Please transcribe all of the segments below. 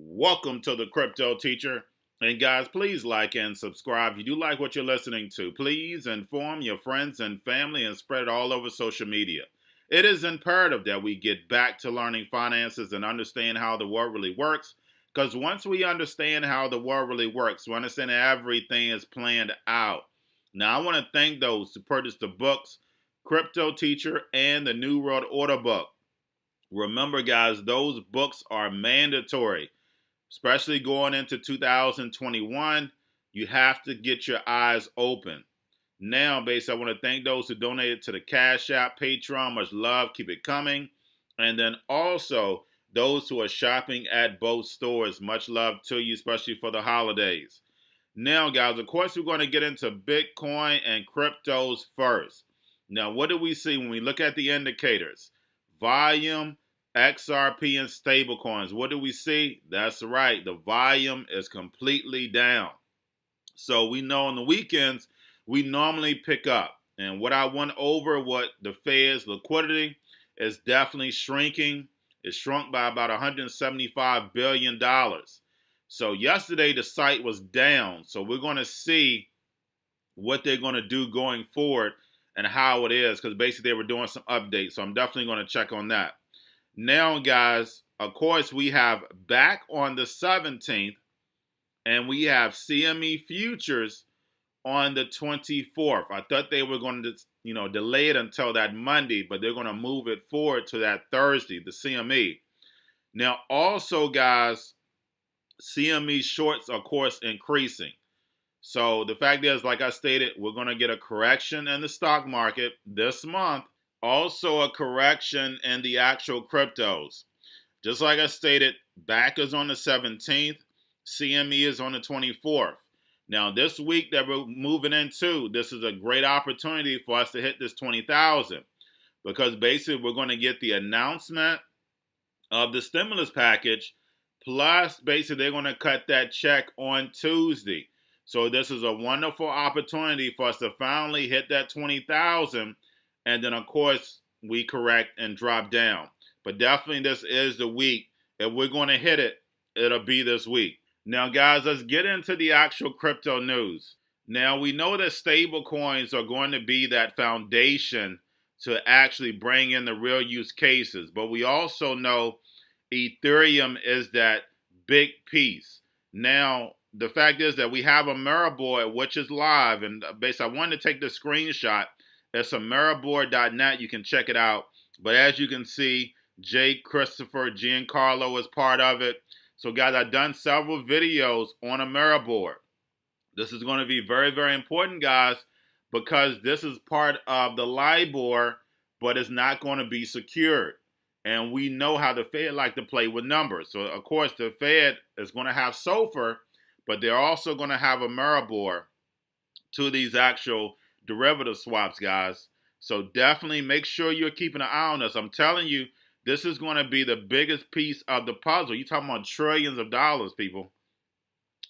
Welcome to the Crypto Teacher. And guys, please like and subscribe. If you do like what you're listening to, please inform your friends and family and spread it all over social media. It is imperative that we get back to learning finances and understand how the world really works. Because once we understand how the world really works, we understand everything is planned out. Now, I want to thank those who purchased the books, Crypto Teacher and the New World Order book. Remember, guys, those books are mandatory, especially going into 2021. You have to get your eyes open. Now, basically, I want to thank those who donated to the Cash App, Patreon. Much love. Keep it coming. And then also those who are shopping at both stores. Much love to you, especially for the holidays. Now, guys, of course, we're going to get into Bitcoin and cryptos first. Now, what do we see when we look at the indicators? Volume, XRP, and stablecoins. What do we see? That's right. The volume is completely down. So we know on the weekends, we normally pick up. And what I went over, what the Fed's liquidity is definitely shrinking. It shrunk by about $175 billion. So yesterday, the site was down. So we're going to see what they're going to do going forward and how it is, because basically they were doing some updates. So I'm definitely going to check on that. Now, guys, of course, we have back on the 17th, and we have CME futures on the 24th. I thought they were going to, delay it until that Monday, but they're going to move it forward to that Thursday, the CME. Now, also, guys, CME shorts, of course, increasing. So the fact is, like I stated, we're going to get a correction in the stock market this month. Also a correction in the actual cryptos. Just like I stated, back is on the 17th. CME is on the 24th. Now, this week that we're moving into, this is a great opportunity for us to hit this 20,000. Because basically, we're going to get the announcement of the stimulus package. Plus, basically, they're going to cut that check on Tuesday. So this is a wonderful opportunity for us to finally hit that 20,000. And then, of course, we correct and drop down. But definitely this is the week. If we're going to hit it, it'll be this week. Now, guys, let's get into the actual crypto news. Now, we know that stable coins are going to be that foundation to actually bring in the real use cases. But we also know Ethereum is that big piece. Now, the fact is that we have a mirror board, which is live. And basically, I wanted to take the screenshot. It's a mirrorboard.net. You can check it out. But as you can see, Jay Christopher Giancarlo is part of it. So, guys, I've done several videos on a mirror board. This is going to be very, very important, guys, because this is part of the LIBOR, but it's not going to be secured. And we know how the Fed like to play with numbers. So, of course, the Fed is going to have SOFR, but they're also going to have a mirror board to these actual derivative swaps, guys. So definitely make sure you're keeping an eye on this. I'm telling you, this is going to be the biggest piece of the puzzle. You're talking about trillions of dollars, people.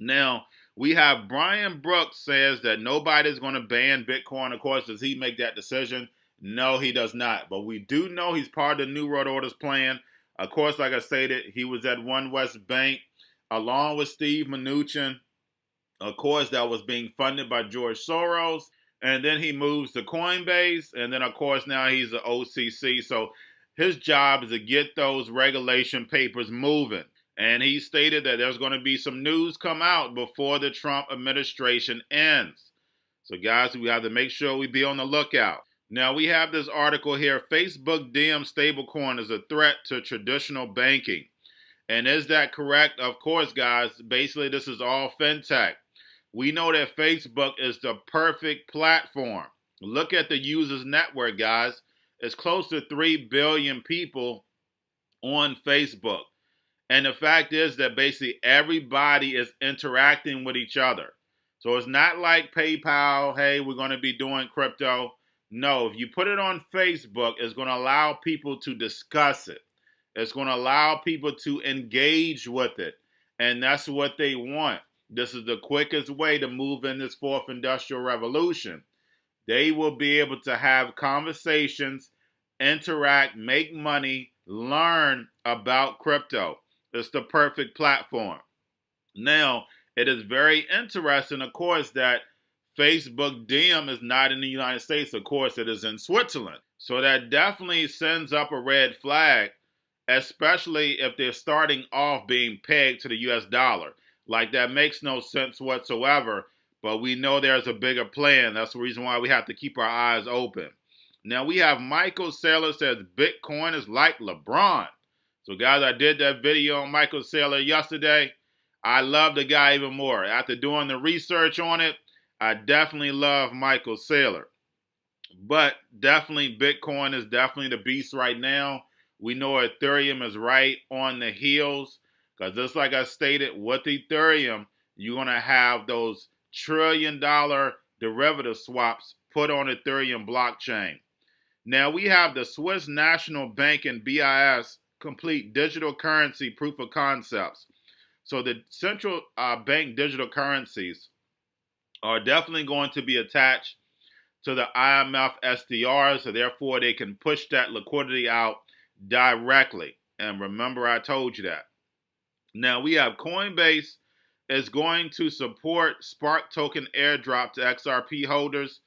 Now, we have Brian Brooks says that nobody's going to ban Bitcoin. Of course, does he make that decision? No, he does not. But we do know he's part of the New World Order's plan. Of course, like I stated, he was at One West Bank along with Steve Mnuchin. Of course, that was being funded by George Soros. And then he moves to Coinbase. And then, of course, now he's the OCC. So his job is to get those regulation papers moving. And he stated that there's going to be some news come out before the Trump administration ends. So, guys, we have to make sure we be on the lookout. Now, we have this article here. Facebook DM stablecoin is a threat to traditional banking. And is that correct? Of course, guys. Basically, this is all fintech. We know that Facebook is the perfect platform. Look at the users network, guys. It's close to 3 billion people on Facebook. And the fact is that basically everybody is interacting with each other. So it's not like PayPal, hey, we're going to be doing crypto. No, if you put it on Facebook, it's going to allow people to discuss it. It's going to allow people to engage with it. And that's what they want. This is the quickest way to move in this fourth industrial revolution. They will be able to have conversations, interact, make money, learn about crypto. It's the perfect platform. Now, it is very interesting, of course, that Facebook Diem is not in the United States. Of course, it is in Switzerland. So that definitely sends up a red flag, especially if they're starting off being pegged to the US dollar. Like, that makes no sense whatsoever, but we know there's a bigger plan. That's the reason why we have to keep our eyes open. Now, we have Michael Saylor says Bitcoin is like LeBron. So, guys, I did that video on Michael Saylor yesterday. I love the guy even more. After doing the research on it, I definitely love Michael Saylor. But definitely Bitcoin is definitely the beast right now. We know Ethereum is right on the heels. Because just like I stated, with Ethereum, you're going to have those trillion-dollar derivative swaps put on Ethereum blockchain. Now we have the Swiss National Bank and BIS complete digital currency proof of concepts. So the central bank digital currencies are definitely going to be attached to the IMF SDR, so therefore they can push that liquidity out directly. And remember, I told you that. Now we have Coinbase is going to support Spark token airdrop to XRP holders.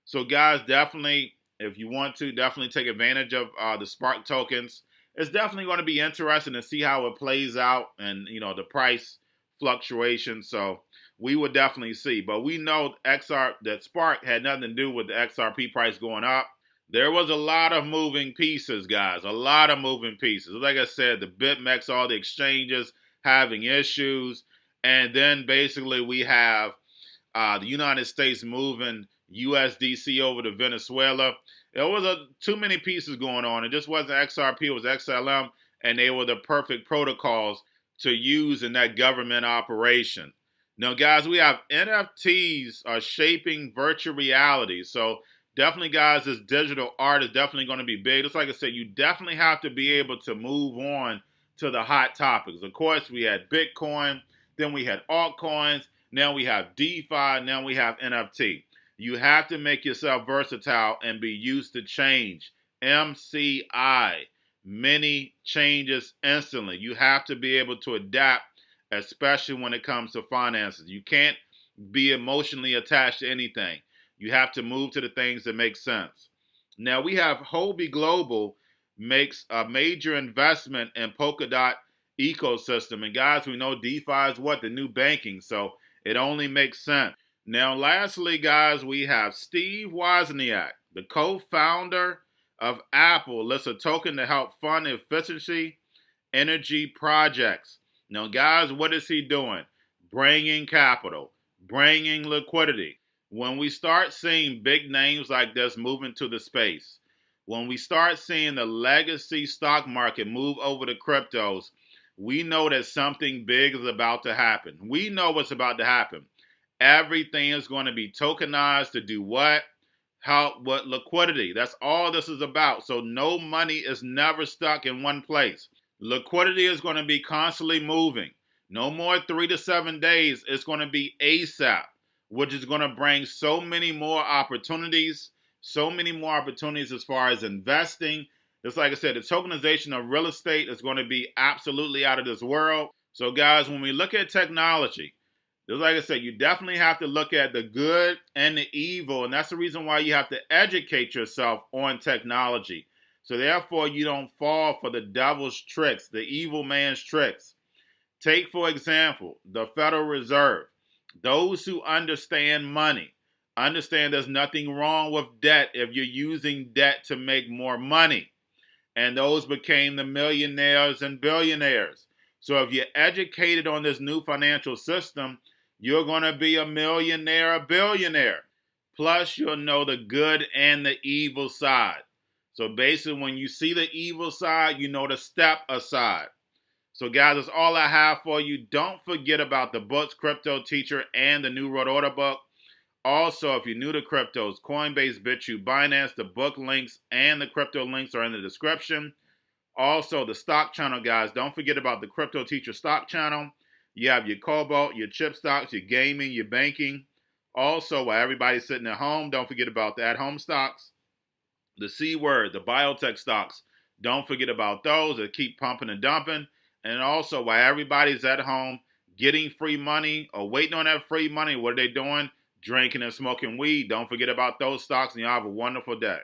So guys, definitely, if you want to, definitely take advantage of the Spark tokens. It's definitely going to be interesting to see how it plays out and, the price fluctuation. So we would definitely see. But we know that Spark had nothing to do with the XRP price going up. There was a lot of moving pieces, guys. A lot of moving pieces. Like I said, the BitMEX, all the exchanges having issues. And then basically we have the United States moving USDC over to Venezuela. There was too many pieces going on. It just wasn't XRP, it was XLM, and they were the perfect protocols to use in that government operation. Now, guys, we have NFTs are shaping virtual reality. So definitely, guys, this digital art is definitely going to be big. Just like I said, you definitely have to be able to move on to the hot topics. Of course, we had Bitcoin, then we had altcoins, now we have DeFi, now we have NFT. You have to make yourself versatile and be used to change. MCI, many changes instantly. You have to be able to adapt, especially when it comes to finances. You can't be emotionally attached to anything. You have to move to the things that make sense. Now we have Hobie Global makes a major investment in Polkadot ecosystem. And guys, we know DeFi is what? The new banking. So it only makes sense. Now, lastly, guys, we have Steve Wozniak, the co-founder of Apple, lists a token to help fund efficiency energy projects. Now, guys, what is he doing? Bringing capital, bringing liquidity. When we start seeing big names like this moving to the space, when we start seeing the legacy stock market move over to cryptos, we know that something big is about to happen. We know what's about to happen. Everything is going to be tokenized to do what? Help with liquidity. That's all this is about. So no money is never stuck in one place. Liquidity is going to be constantly moving. No more 3 to 7 days. It's going to be ASAP, which is going to bring so many more opportunities as far as investing. Just like I said, the tokenization of real estate is going to be absolutely out of this world. So guys, when we look at technology, just like I said, you definitely have to look at the good and the evil, and that's the reason why you have to educate yourself on technology. So therefore, you don't fall for the devil's tricks, the evil man's tricks. Take, for example, the Federal Reserve. Those who understand money understand there's nothing wrong with debt if you're using debt to make more money. And those became the millionaires and billionaires. So if you're educated on this new financial system, you're going to be a millionaire, a billionaire. Plus, you'll know the good and the evil side. So basically, when you see the evil side, you know to step aside. So guys, that's all I have for you. Don't forget about the books, Crypto Teacher and the New World Order book. Also, if you're new to cryptos, Coinbase, BitChute, Binance, the book links and the crypto links are in the description. Also, the stock channel, guys. Don't forget about the Crypto Teacher stock channel. You have your Cobalt, your chip stocks, your gaming, your banking. Also, while everybody's sitting at home, don't forget about the at-home stocks. The C word, the biotech stocks. Don't forget about those that keep pumping and dumping. And also, while everybody's at home getting free money or waiting on that free money, what are they doing? Drinking and smoking weed. Don't forget about those stocks, and y'all have a wonderful day.